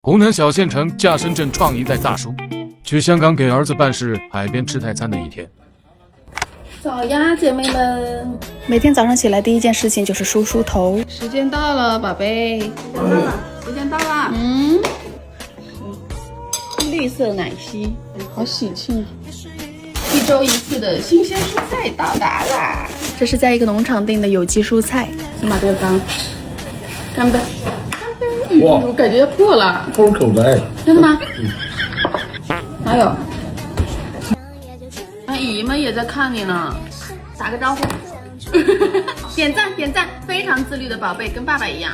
湖南小县城驾深圳创一代大叔去香港给儿子办事，海边吃泰餐的一天。早呀，姐妹们！每天早上起来第一件事情就是梳梳头。时间到了，宝贝。时间到了。绿色奶昔，好喜庆。1周1次的新鲜蔬菜到达啦！这是在一个农场订的有机蔬菜。先把这个干杯。哇，我感觉要破了。封口袋。真的吗？还有。阿姨们也在看你呢，打个招呼。点赞点赞，非常自律的宝贝，跟爸爸一样。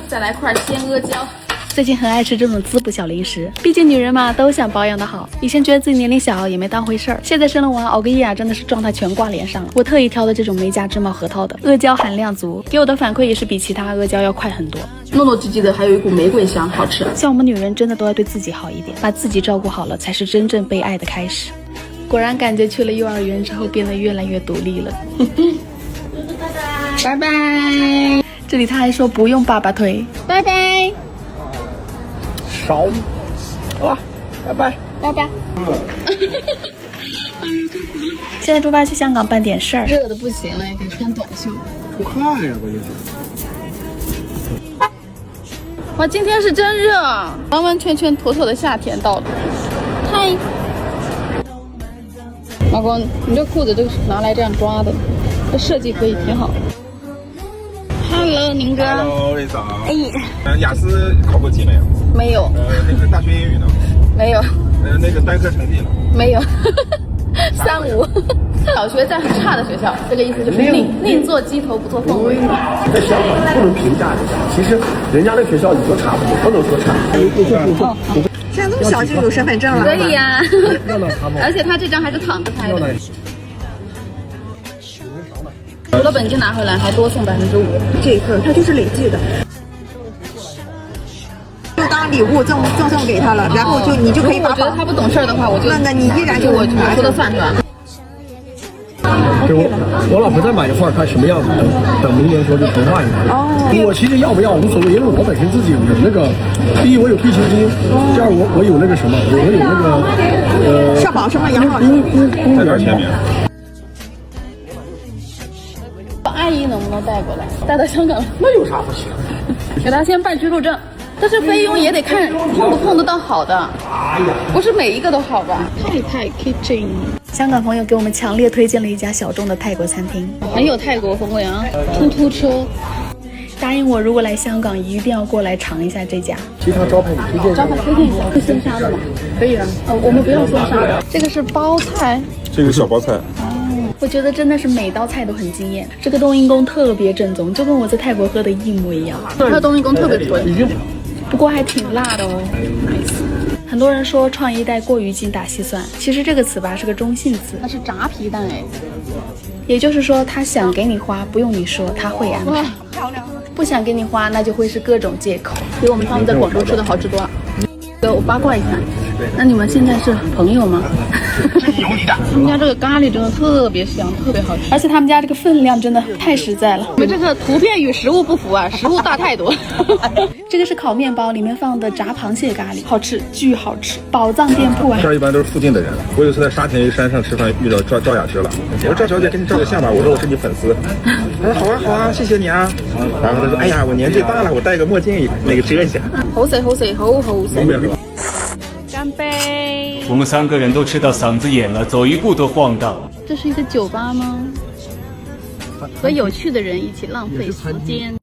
再来块鲜阿胶。最近很爱吃这种滋补小零食，毕竟女人嘛都想保养的好。以前觉得自己年龄小也没当回事儿，现在生了娃熬个夜啊，真的是状态全挂脸上了。我特意挑的这种没加芝麻核桃的，阿胶含量足，给我的反馈也是比其他阿胶要快很多。糯糯唧唧的，还有一股玫瑰香，好吃。像我们女人真的都要对自己好一点，把自己照顾好了，才是真正被爱的开始。果然感觉去了幼儿园之后变得越来越独立了。拜拜。这里他还说不用爸爸推。拜拜。少，好了，拜拜，拜拜。现在出发去香港办点事儿，热的不行了，得穿短袖。不快呀，关键是。哇，今天是真热，完完全全妥妥的夏天到了。嗨，老公，你这裤子都是拿来这样抓的，这设计可以挺好。Hello， 宁哥。Hello， 瑞嫂。雅思考过级没有？没有。那个大学英语呢？没有。那个单科成绩呢？没有。3-5。小学在很差的学校，这个意思就是宁做鸡头不做凤尾。在香港不能评价人家，其实人家那学校你就差不多，不能说差。现在这么小就有身份证了？可以呀。而且他这张还是躺着拍的。除了本金拿回来，还多送5%。这一份它就是累计的，就当礼物赠送给他了，然后你就可以把。我觉得他不懂事儿的话，我就那你依然就我说的算是吧。我老婆再买一块看什么样子，等明年说就筹划一下。我其实要不要无所谓，因为我本身自己有那个，第一我有退休金，第二我有那个什么，我有那个社保什么养老在哪儿签名？阿姨能不能带过来，带到香港？那有啥不行？给他先办居住证，但是菲佣也得看碰不碰得到好的，不是每一个都好吧？太 kitchen， 香港朋友给我们强烈推荐了一家小众的泰国餐厅，很有泰国风味啊，突突车。答应我，如果来香港一定要过来尝一下这家。其他招牌你推荐？招牌推荐一下，是鲜虾的吗？可以啊。我们不要鲜虾，这个是包菜，这个小包菜。我觉得真的是每道菜都很惊艳，这个冬阴功特别正宗，就跟我在泰国喝的一模一样。它的冬阴功特别纯，不过还挺辣的哦。很多人说创一代过于精打细算，其实这个词吧是个中性词，它是炸皮蛋哎，也就是说他想给你花，不用你说他会安排；不想给你花，那就会是各种借口。比我们他们在广州吃的好吃多了。我八卦一下，那你们现在是朋友吗？他们家这个咖喱真的特别香，特别好吃，而且他们家这个分量真的太实在了。你们这个图片与实物不符啊，实物大太多。这个是烤面包，里面放的炸螃蟹咖喱，好吃，巨好吃，宝藏店铺啊！这儿一般都是附近的人。我有一次在沙田一山上吃饭，遇到赵雅芝了。我说赵小姐，给你照个相吧。我说我是你粉丝。她说好啊好啊，谢谢你啊。然后她说哎呀，我年纪大了，我戴个墨镜那个遮一下。好食好食好好食。干杯！我们3个人都吃到嗓子眼了，走一步都晃荡。这是一个酒吧吗？和有趣的人一起浪费时间。